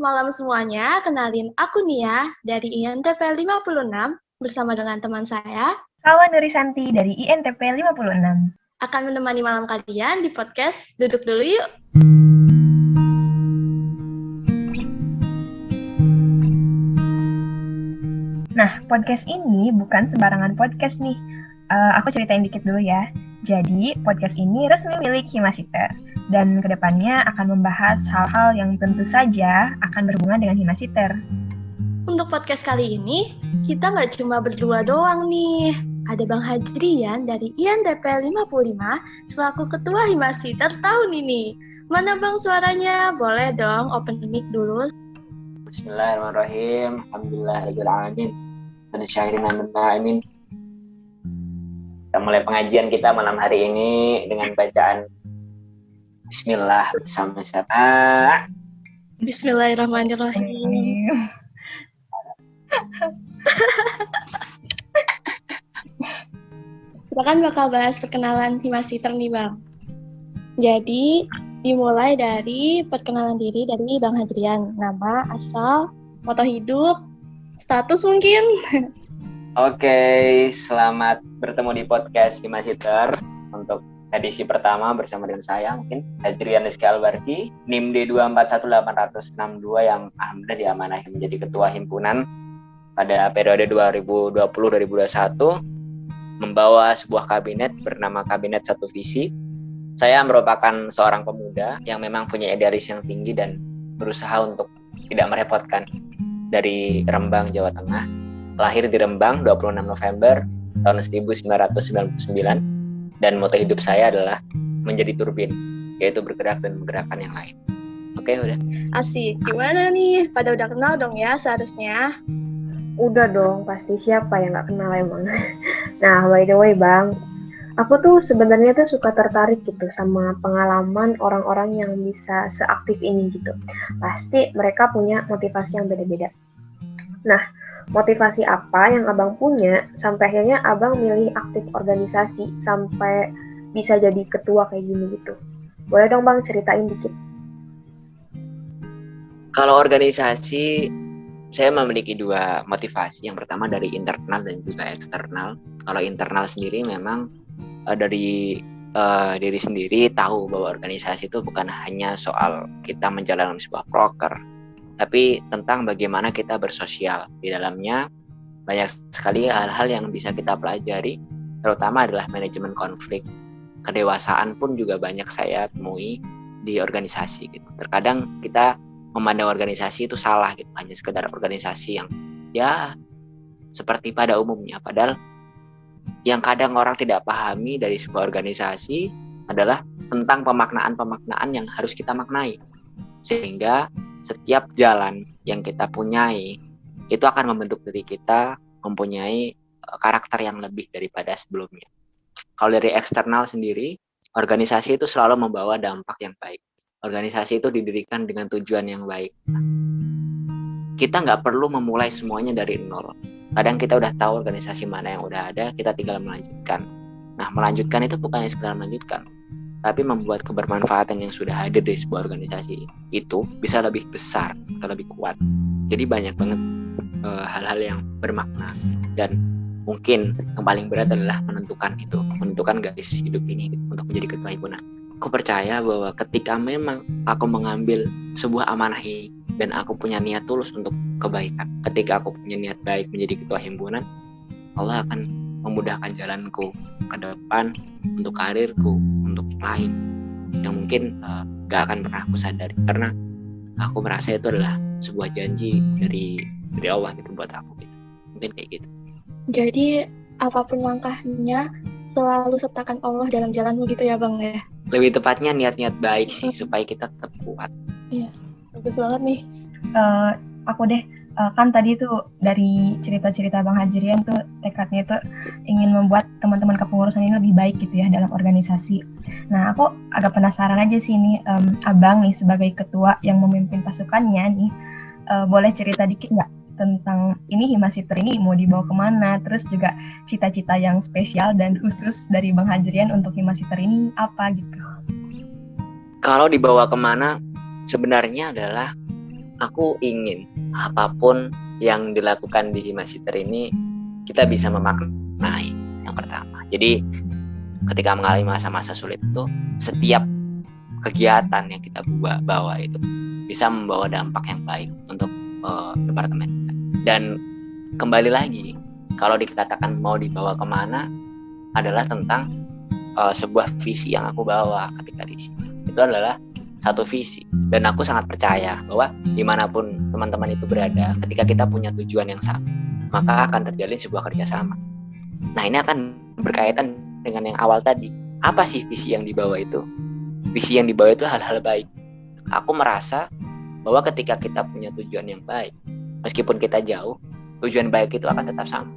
malam semuanya. Kenalin aku Nia dari INTP 56 bersama dengan teman saya Salwa Nurisanti dari INTP 56. akan menemani malam kalian di podcast Duduk Dulu Yuk. Nah, podcast ini bukan sembarangan podcast nih. Aku ceritain dikit dulu ya. Jadi, podcast ini resmi milik Himasiter. Dan kedepannya akan membahas hal-hal yang tentu saja akan berhubungan dengan Himasiter. Untuk podcast kali ini, kita nggak cuma berdua doang nih. Ada Bang Hadrian dari INTP 55 selaku Ketua Himasiter tahun ini. Mana Bang suaranya? Boleh dong open mic dulu. Bismillahirrahmanirrahim. Alhamdulillahirrahmanirrahim. Dan syahirin amin. Kita mulai pengajian kita malam hari ini dengan bacaan Bismillah bersama-sama. Bismillahirrahmanirrahim. Kita kan bakal bahas perkenalan Himasiter nih Bang. Jadi dimulai dari perkenalan diri dari Bang Hadrian. Nama, asal, moto hidup, status mungkin. Oke, selamat bertemu di podcast Himasiter untuk edisi pertama bersama dengan saya mungkin Hadrian Rizky Albardi, NIM D241862 yang alhamdulillah diamanahi menjadi ketua himpunan pada periode 2020-2021, membawa sebuah kabinet bernama Kabinet Satu Visi. Saya merupakan seorang pemuda yang memang punya idealis yang tinggi dan berusaha untuk tidak merepotkan. Dari Rembang, Jawa Tengah. Lahir di Rembang 26 November tahun 1999. Dan moto hidup saya adalah menjadi turbin, yaitu bergerak dan menggerakkan yang lain. Oke, udah. Asik, gimana nih? Pada udah kenal dong ya seharusnya? Udah dong, pasti siapa yang gak kenal emang. Nah, by the way Bang, aku tuh sebenarnya tuh suka tertarik gitu sama pengalaman orang-orang yang bisa seaktif ini gitu. Pasti mereka punya motivasi yang beda-beda. Nah, motivasi apa yang Abang punya sampai akhirnya Abang milih aktif organisasi sampai bisa jadi ketua kayak gini gitu? Boleh dong Bang ceritain dikit. Kalau organisasi, saya memiliki dua motivasi. Yang pertama dari internal dan juga eksternal. Kalau internal sendiri memang dari diri sendiri tahu bahwa organisasi itu bukan hanya soal kita menjalankan sebuah proker, tapi tentang bagaimana kita bersosial. Di dalamnya banyak sekali hal-hal yang bisa kita pelajari, terutama adalah manajemen konflik. Kedewasaan pun juga banyak saya temui di organisasi gitu. Terkadang kita memandang organisasi itu salah gitu, hanya sekedar organisasi yang ya seperti pada umumnya. Padahal yang kadang orang tidak pahami dari sebuah organisasi adalah tentang pemaknaan-pemaknaan yang harus kita maknai. Sehingga setiap jalan yang kita punyai itu akan membentuk diri kita mempunyai karakter yang lebih daripada sebelumnya. Kalau dari eksternal sendiri, organisasi itu selalu membawa dampak yang baik. Organisasi itu didirikan dengan tujuan yang baik. Kita nggak perlu memulai semuanya dari nol. Kadang kita udah tahu organisasi mana yang udah ada, kita tinggal melanjutkan. Nah, melanjutkan itu bukan hanya sekedar melanjutkan, tapi membuat kebermanfaatan yang sudah hadir di sebuah organisasi itu bisa lebih besar atau lebih kuat. Jadi banyak banget hal-hal yang bermakna, dan mungkin yang paling berat adalah menentukan garis hidup ini untuk menjadi ketua himpunan. Aku percaya bahwa ketika memang aku mengambil sebuah amanah ini dan aku punya niat tulus untuk kebaikan, ketika aku punya niat baik menjadi ketua himpunan, Allah akan memudahkan jalanku ke depan untuk karirku, untuk lain yang mungkin gak akan pernah aku sadari, karena aku merasa itu adalah sebuah janji dari Allah gitu buat aku gitu. Mungkin kayak gitu. Jadi apapun langkahnya selalu sertakan Allah dalam jalanmu gitu ya Bang ya? Lebih tepatnya niat-niat baik sih supaya kita tetap kuat. Iya, bagus banget nih. Aku deh, kan tadi tuh dari cerita-cerita Bang Hadrian tuh tekadnya tuh ingin membuat teman-teman kepengurusan ini lebih baik gitu ya dalam organisasi. Nah, aku agak penasaran aja sih nih, Abang nih sebagai ketua yang memimpin pasukannya nih, boleh cerita dikit nggak tentang ini Himasiter ini mau dibawa kemana, terus juga cita-cita yang spesial dan khusus dari Bang Hadrian untuk Himasiter ini apa gitu? Kalau dibawa kemana sebenarnya adalah aku ingin apapun yang dilakukan di Himasitter ini kita bisa memaknai yang pertama. Jadi ketika mengalami masa-masa sulit itu, setiap kegiatan yang kita bawa itu bisa membawa dampak yang baik untuk departemen kita. Dan kembali lagi, kalau dikatakan mau dibawa kemana adalah tentang sebuah visi yang aku bawa ketika di sini. Itu adalah satu visi, dan aku sangat percaya bahwa dimanapun teman-teman itu berada, ketika kita punya tujuan yang sama, maka akan terjalin sebuah kerjasama. Nah, ini akan berkaitan dengan yang awal tadi. Apa sih visi yang dibawa itu? Visi yang dibawa itu hal-hal baik. Aku merasa bahwa ketika kita punya tujuan yang baik, meskipun kita jauh, tujuan baik itu akan tetap sama.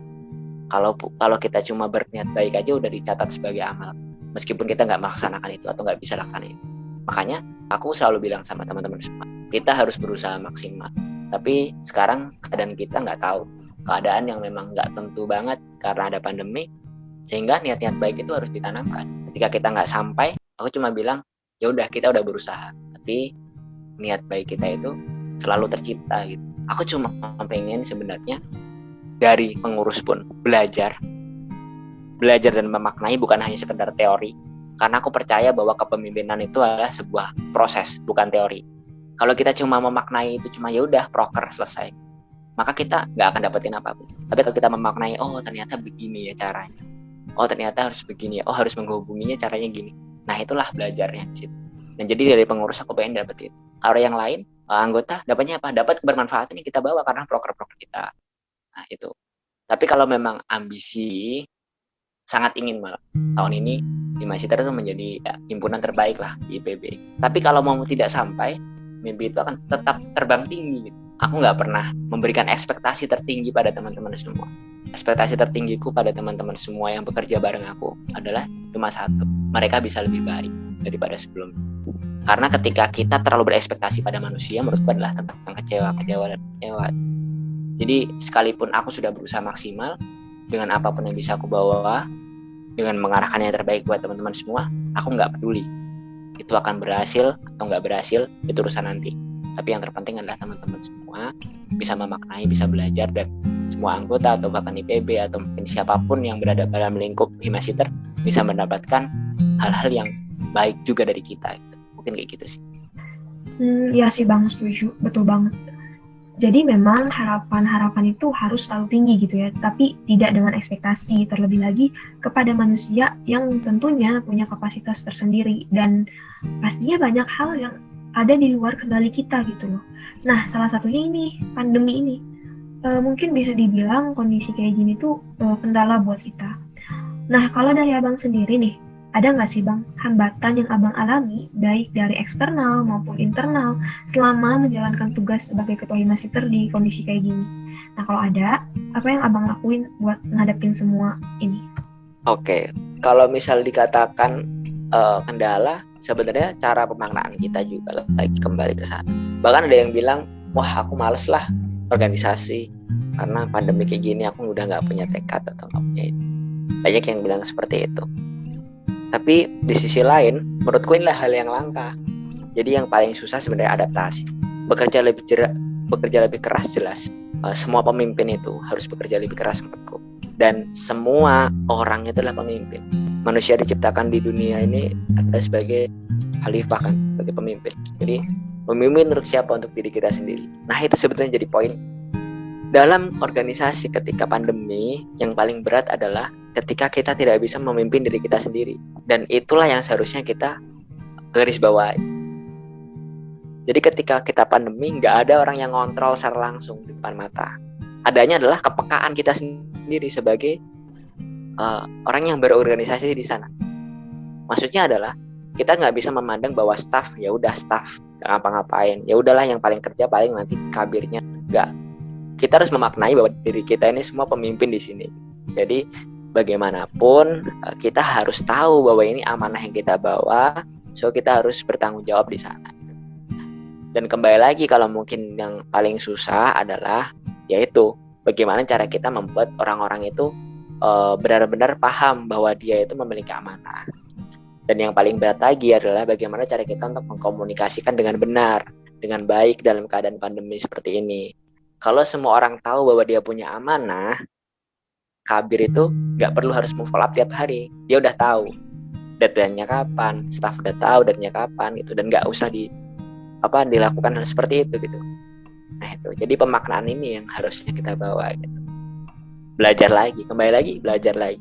Kalau kita cuma berniat baik aja udah dicatat sebagai amal, meskipun kita nggak melaksanakan itu atau nggak bisa laksanain itu. Makanya aku selalu bilang sama teman-teman semua, kita harus berusaha maksimal. Tapi sekarang keadaan kita nggak tahu, keadaan yang memang nggak tentu banget karena ada pandemi, sehingga niat-niat baik itu harus ditanamkan. Ketika kita nggak sampai, aku cuma bilang, ya udah kita udah berusaha, tapi niat baik kita itu selalu tercipta gitu. Aku cuma pengen sebenarnya dari pengurus pun belajar dan memaknai, bukan hanya sekedar teori. Karena aku percaya bahwa kepemimpinan itu adalah sebuah proses, bukan teori. Kalau kita cuma memaknai itu cuma ya udah proker selesai, maka kita nggak akan dapetin apapun. Tapi kalau kita memaknai, oh ternyata begini ya caranya, oh ternyata harus begini ya, oh harus menghubunginya caranya gini. Nah itulah belajarnya di situ. Dan jadi dari pengurus aku pengen dapet itu. Kalau yang lain anggota dapatnya apa? Dapat kebermanfaatan yang kita bawa karena proker-proker kita. Nah itu. Tapi kalau memang ambisi, sangat ingin malah tahun ini Himasitter itu menjadi himpunan terbaik lah di IPB. Tapi kalau mau tidak sampai, mimpi itu akan tetap terbang tinggi gitu. Aku nggak pernah memberikan ekspektasi tertinggi pada teman-teman semua. Ekspektasi tertinggiku pada teman-teman semua yang bekerja bareng aku adalah cuma satu, mereka bisa lebih baik daripada sebelumnya. Karena ketika kita terlalu berekspektasi pada manusia, menurutku adalah tentang kecewa. Jadi sekalipun aku sudah berusaha maksimal dengan apapun yang bisa aku bawa, dengan mengarahkan yang terbaik buat teman-teman semua, aku nggak peduli itu akan berhasil atau nggak berhasil, itu urusan nanti. Tapi yang terpenting adalah teman-teman semua bisa memaknai, bisa belajar, dan semua anggota atau bahkan IPB atau mungkin siapapun yang berada dalam lingkup Himasitter bisa mendapatkan hal-hal yang baik juga dari kita. Mungkin kayak gitu sih. Ya sih Bang, setuju, betul banget. Jadi memang harapan-harapan itu harus selalu tinggi gitu ya, tapi tidak dengan ekspektasi, terlebih lagi kepada manusia yang tentunya punya kapasitas tersendiri dan pastinya banyak hal yang ada di luar kendali kita gitu loh. Nah, salah satunya ini, pandemi ini. Mungkin bisa dibilang kondisi kayak gini tuh kendala buat kita. Nah, kalau dari Abang sendiri nih, ada nggak sih Bang hambatan yang Abang alami baik dari eksternal maupun internal selama menjalankan tugas sebagai ketua Himasitter di kondisi kayak gini? Nah kalau ada, apa yang Abang lakuin buat ngadepin semua ini? Oke, kalau misal dikatakan kendala, sebenarnya cara pemaknaan kita juga lagi kembali ke sana. Bahkan ada yang bilang, wah aku males lah organisasi karena pandemi kayak gini, aku udah nggak punya tekad atau nggak punya itu. Banyak yang bilang seperti itu. Tapi di sisi lain, menurutku inilah hal yang langka. Jadi yang paling susah sebenarnya adaptasi. Bekerja lebih keras jelas. Semua pemimpin itu harus bekerja lebih keras menurutku. Dan semua orang itu adalah pemimpin. Manusia diciptakan di dunia ini ada sebagai khalifah kan, sebagai pemimpin. Jadi pemimpin untuk siapa? Untuk diri kita sendiri. Nah itu sebetulnya jadi poin. Dalam organisasi ketika pandemi, yang paling berat adalah ketika kita tidak bisa memimpin diri kita sendiri. Dan itulah yang seharusnya kita garis bawahi. Jadi ketika kita pandemi, nggak ada orang yang ngontrol secara langsung di depan mata. Adanya adalah kepekaan kita sendiri sebagai orang yang berorganisasi di sana. Maksudnya adalah kita nggak bisa memandang bahwa staff, ya udah staff, nggak ngapa-ngapain. Ya udahlah yang paling kerja paling nanti kabirnya. Nggak. Kita harus memaknai bahwa diri kita ini semua pemimpin di sini. Jadi bagaimanapun kita harus tahu bahwa ini amanah yang kita bawa, so kita harus bertanggung jawab di sana. Dan kembali lagi, kalau mungkin yang paling susah adalah yaitu bagaimana cara kita membuat orang-orang itu benar-benar paham bahwa dia itu memiliki amanah. Dan yang paling berat lagi adalah bagaimana cara kita untuk mengkomunikasikan dengan benar dengan baik dalam keadaan pandemi seperti ini. Kalau semua orang tahu bahwa dia punya amanah, kabir itu nggak perlu harus follow up tiap hari. Dia udah tahu deadline-nya kapan, staff udah tahu deadline-nya kapan gitu, dan nggak usah dilakukan hal seperti itu gitu. Nah itu, jadi pemaknaan ini yang harusnya kita bawa gitu. Belajar lagi, kembali lagi, belajar lagi.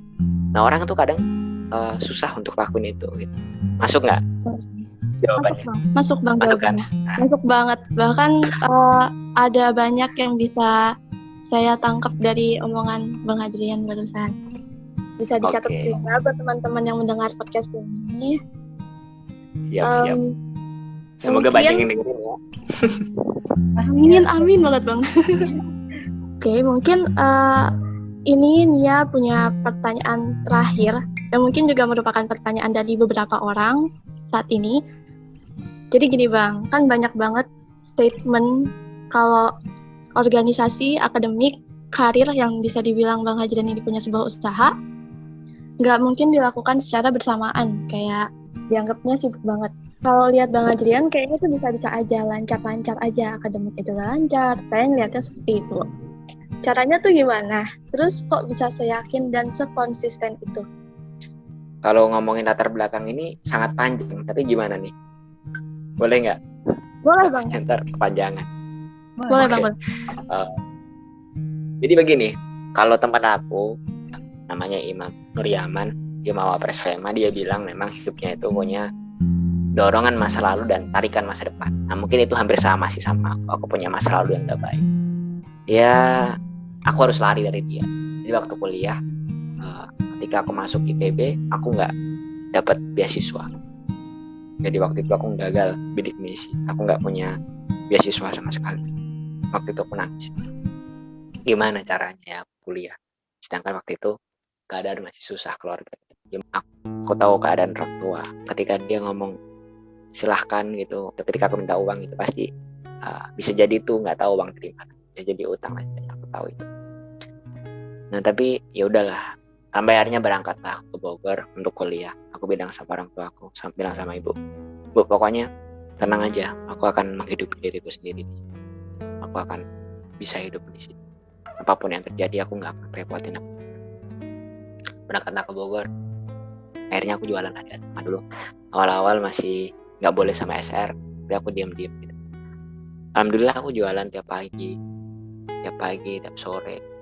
Nah orang tuh kadang susah untuk lakuin itu gitu. Masuk nggak jawabannya? Masuk bang Masuk kan? jawabannya. Masuk banget. Bahkan ada banyak yang bisa saya tangkap dari omongan Bang Adrian barusan. Bisa dicatat Oke. juga buat teman-teman yang mendengar podcast ini. Siap. Semoga mungkin- banyak yang dengerin ya. Amin banget bang. Oke, mungkin ini Nia punya pertanyaan terakhir yang mungkin juga merupakan pertanyaan dari beberapa orang saat ini. Jadi gini bang, kan banyak banget statement kalau organisasi, akademik, karir yang bisa dibilang Bang Hajran ini punya sebuah usaha, nggak mungkin dilakukan secara bersamaan, kayak dianggapnya sibuk banget. Kalau lihat Bang Adrian, kayaknya tuh bisa-bisa aja, lancar-lancar aja, akademik itu lancar, saya ngeliatnya seperti itu. Caranya tuh gimana? Terus kok bisa seyakin dan sekonsisten itu? Kalau ngomongin latar belakang ini sangat panjang, tapi gimana nih? Boleh nggak? Boleh Bang. Ntar kepanjangan. Boleh Oke. Bang, boleh. Jadi begini, kalau teman aku namanya Imam Nuryaman, dia Mawapres FEMA, dia bilang memang hidupnya itu punya dorongan masa lalu dan tarikan masa depan. Nah mungkin itu hampir sama sih sama aku. Aku punya masa lalu yang gak baik. Ya, aku harus lari dari dia. Jadi waktu kuliah, ketika aku masuk IPB, aku nggak dapat beasiswa. Jadi waktu itu aku gagal bidik misi. Aku nggak punya beasiswa sama sekali. Waktu itu aku nangis. Gimana caranya ya aku kuliah? Sedangkan waktu itu keadaan masih susah keluarga. Aku tahu keadaan orang tua. Ketika dia ngomong silahkan gitu, ketika aku minta uang itu pasti bisa jadi itu nggak tahu uang dari mana. Bisa jadi utang aja. Aku tahu itu. Nah tapi ya udahlah. Sampai akhirnya berangkatlah aku ke Bogor untuk kuliah. Aku bilang sama orang tua aku, bilang sama ibu, Bu pokoknya tenang aja, aku akan menghidupi diriku sendiri. Aku akan bisa hidup di sini. Apapun yang terjadi aku nggak akan repotin aku. Berangkatlah ke Bogor. Akhirnya aku jualan ada dulu. Awal-awal masih nggak boleh sama SR, tapi aku diam-diam gitu. Alhamdulillah aku jualan tiap pagi, tiap sore.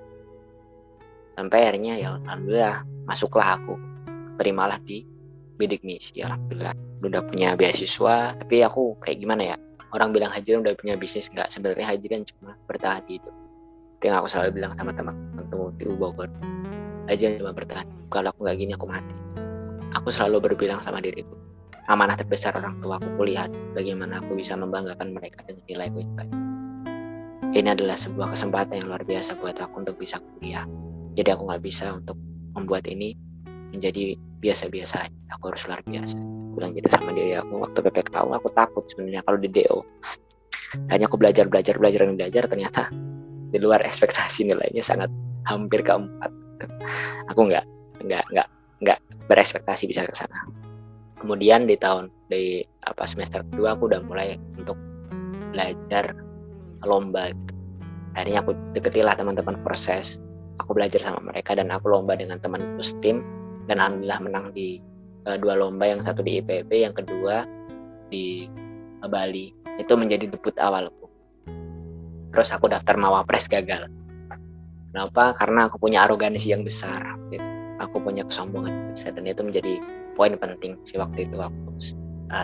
Sampai akhirnya ya alhamdulillah masuklah aku, terimalah di bidik misi. Alhamdulillah udah punya beasiswa, tapi aku kayak gimana ya, orang bilang Hajran udah punya bisnis, nggak, sebenarnya Hajran cuma bertahan di itu. Itu yang aku selalu bilang sama teman-teman di Bogor, Hajran cuma bertahan, kalau aku nggak gini aku mati. Aku selalu berbilang sama diriku, amanah terbesar orang tua aku kuliah, bagaimana aku bisa membanggakan mereka dengan nilaiku yang baik. Ini adalah sebuah kesempatan yang luar biasa buat aku untuk bisa kuliah. Jadi aku nggak bisa untuk membuat ini menjadi biasa-biasa aja. Aku harus luar biasa. Aku bilang gitu sama diri aku. Waktu PPKU aku takut sebenarnya kalau di DO. Hanya aku belajar. Ternyata di luar ekspektasi nilainya sangat hampir ke 4. Aku nggak berekspektasi bisa ke sana. Kemudian di semester kedua aku udah mulai untuk belajar lomba. Akhirnya aku deketilah teman-teman proses. Aku belajar sama mereka dan aku lomba dengan temanku setim dan alhamdulillah menang di 2 lomba, yang satu di IPB, yang kedua di Bali. Itu menjadi debut awalku. Terus aku daftar Mawapres, gagal. Kenapa? Karena aku punya arogansi yang besar gitu. Aku punya kesombongan yang besar dan itu menjadi poin penting sih waktu itu aku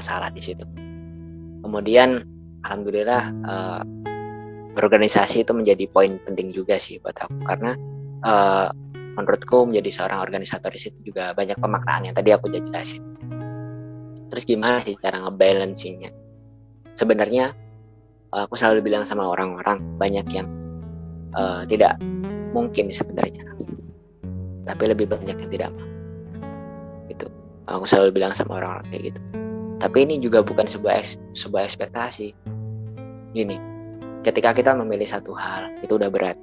salah di situ. Kemudian alhamdulillah berorganisasi itu menjadi poin penting juga sih buat aku, karena menurutku menjadi seorang organisator di situ juga banyak pemaknaan yang tadi aku udah jelasin. Terus gimana sih cara ngebalancingnya? Sebenarnya aku selalu bilang sama orang-orang, banyak yang tidak mungkin sebenarnya, tapi lebih banyak yang tidak mau. Gitu. Aku selalu bilang sama orang-orang kayak gitu. Tapi ini juga bukan sebuah ekspektasi. Gini, ketika kita memilih satu hal itu udah berat.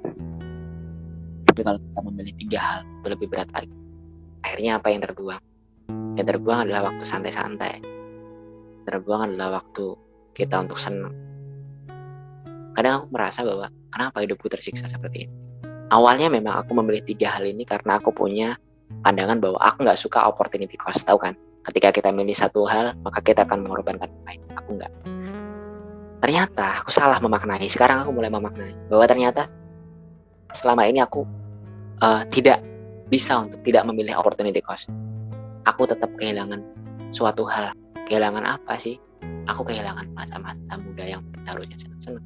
Tapi kalau kita memilih 3 hal itu lebih berat lagi. Akhirnya apa yang terbuang? Yang terbuang adalah waktu santai-santai. Terbuang adalah waktu kita untuk senang. kadang aku merasa bahwa kenapa hidupku tersiksa seperti ini. Awalnya memang aku memilih 3 hal ini karena aku punya pandangan bahwa aku nggak suka opportunity cost, tahu kan? Ketika kita milih satu hal, maka kita akan mengorbankan yang lain. Aku nggak. Ternyata aku salah memaknai. Sekarang aku mulai memaknai bahwa ternyata selama ini aku tidak bisa untuk tidak memilih opportunity cost. Aku tetap kehilangan suatu hal. Kehilangan apa sih? Aku kehilangan masa-masa muda yang harusnya senang-senang.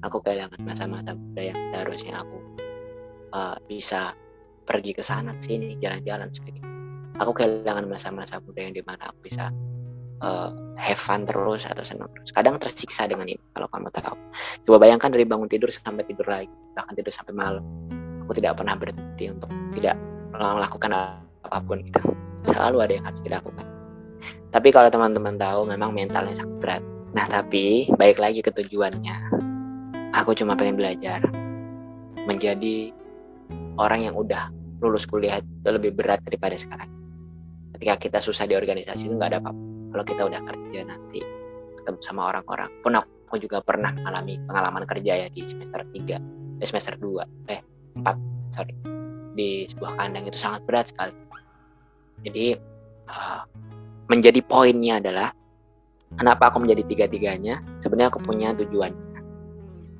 Aku kehilangan masa-masa muda yang seharusnya aku bisa pergi ke sana sini, jalan-jalan sebagainya. Aku kehilangan masa-masa muda yang dimana aku bisa have fun terus atau senang terus. Kadang tersiksa dengan ini kalau kamu tahu. Coba bayangkan dari bangun tidur sampai tidur lagi, bahkan tidur sampai malam. Aku tidak pernah berhenti untuk tidak melakukan apapun itu. Selalu ada yang harus dilakukan. Tapi kalau teman-teman tahu memang mentalnya sangat berat. Nah tapi baik lagi ke tujuannya. Aku cuma pengen belajar menjadi orang yang udah lulus kuliah itu lebih berat daripada sekarang. Ketika kita susah di organisasi itu nggak ada apa-apa. Kalau kita udah kerja nanti ketemu sama orang-orang. Pun aku juga pernah mengalami pengalaman kerja ya di semester 4 di sebuah kandang itu sangat berat sekali. Jadi menjadi poinnya adalah kenapa aku menjadi tiga-tiganya. Sebenarnya aku punya tujuan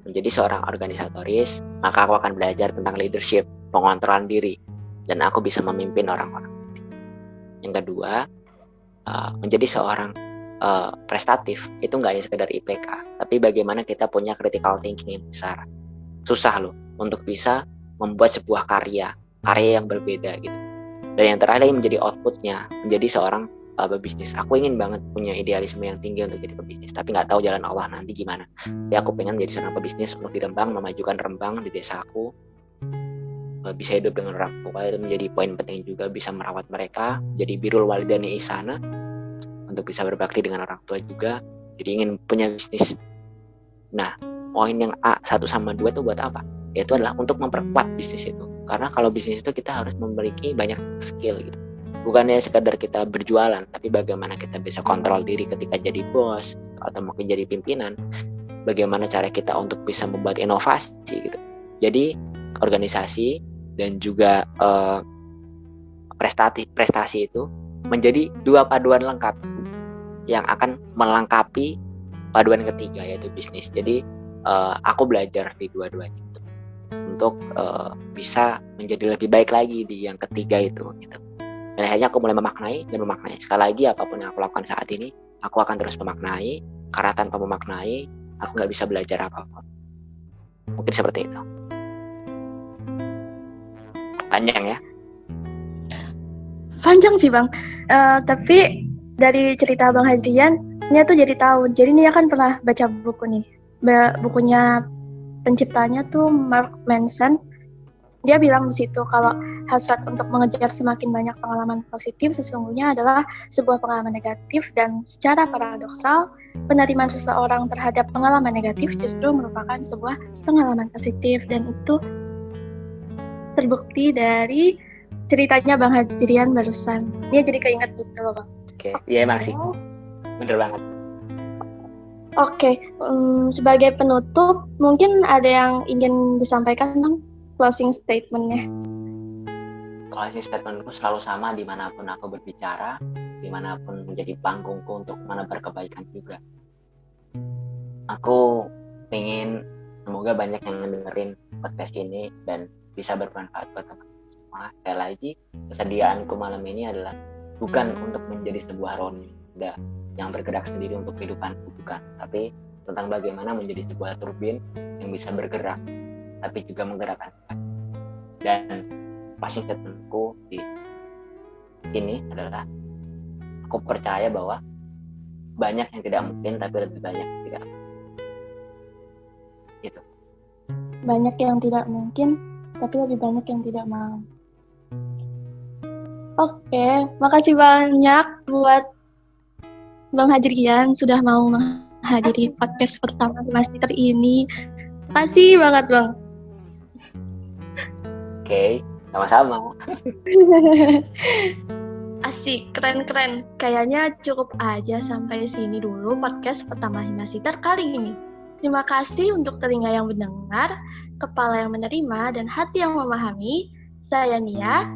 menjadi seorang organisatoris, maka aku akan belajar tentang leadership, pengontrolan diri, dan aku bisa memimpin orang-orang. Yang kedua, menjadi seorang prestatif itu nggak hanya sekedar IPK, tapi bagaimana kita punya critical thinking yang besar. Susah loh untuk bisa membuat sebuah karya yang berbeda gitu. Dan yang terakhir menjadi outputnya, menjadi seorang pebisnis. Aku ingin banget punya idealisme yang tinggi untuk jadi pebisnis, tapi nggak tahu jalan Allah nanti gimana. Jadi aku pengen menjadi seorang pebisnis untuk di Rembang, memajukan Rembang di desaku, bisa hidup dengan orang tua, itu menjadi poin penting juga, bisa merawat mereka, jadi birrul walidayni ihsana, untuk bisa berbakti dengan orang tua juga. Jadi ingin punya bisnis. Nah, poin yang A 1 sama 2 itu buat apa? Yaitu adalah untuk memperkuat bisnis itu. Karena kalau bisnis itu kita harus memiliki banyak skill gitu. Bukannya sekadar kita berjualan, tapi bagaimana kita bisa kontrol diri ketika jadi bos atau mungkin jadi pimpinan. Bagaimana cara kita untuk bisa membuat inovasi gitu. Jadi organisasi dan juga prestasi itu menjadi 2 paduan lengkap yang akan melengkapi paduan ketiga yaitu bisnis. Jadi aku belajar di dua-duanya untuk bisa menjadi lebih baik lagi di yang ketiga itu gitu. Dan akhirnya aku mulai memaknai. Sekali lagi apapun yang aku lakukan saat ini, aku akan terus memaknai, karena tanpa memaknai aku nggak bisa belajar apa-apa. Mungkin seperti itu. Panjang ya? Panjang sih Bang. Tapi dari cerita Bang Hadrian, Nia tuh jadi tahu. Jadi Nia kan pernah baca buku nih. Bukunya penciptanya tuh Mark Manson. Dia bilang di situ kalau hasrat untuk mengejar semakin banyak pengalaman positif sesungguhnya adalah sebuah pengalaman negatif, dan secara paradoksal penerimaan seseorang terhadap pengalaman negatif justru merupakan sebuah pengalaman positif, dan itu terbukti dari ceritanya Bang Hadrian barusan. Dia jadi keinget gitu loh Bang. Oke, iya emang sih. Bener banget. Oke, sebagai penutup, mungkin ada yang ingin disampaikan Bang, closing statement-nya. Closing statement-ku selalu sama dimanapun aku berbicara, dimanapun menjadi panggungku untuk menebar kebaikan juga. Aku ingin semoga banyak yang dengerin podcast ini dan bisa bermanfaat buat teman-teman semua. Sekali lagi, kesediaanku malam ini adalah bukan untuk menjadi sebuah roda yang bergerak sendiri untuk kehidupanku, bukan, tapi tentang bagaimana menjadi sebuah turbin yang bisa bergerak tapi juga menggerakkan. Dan closing statementku di sini adalah aku percaya bahwa banyak yang tidak mungkin tapi lebih banyak yang tidak. Gitu. Banyak yang tidak mungkin tapi lebih banyak yang tidak mau. Oke, makasih banyak buat Bang Hadrian sudah mau menghadiri podcast pertama di Master ini. Makasih banget Bang. Oke, sama-sama. Asik, keren-keren. Kayaknya cukup aja sampai sini dulu podcast pertama Himasiter kali ini. Terima kasih untuk telinga yang mendengar, kepala yang menerima, dan hati yang memahami. Saya Nia.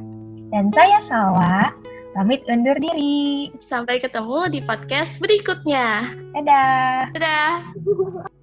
Dan saya Salwa, pamit undur diri. Sampai ketemu di podcast berikutnya. Dadah! Dadah!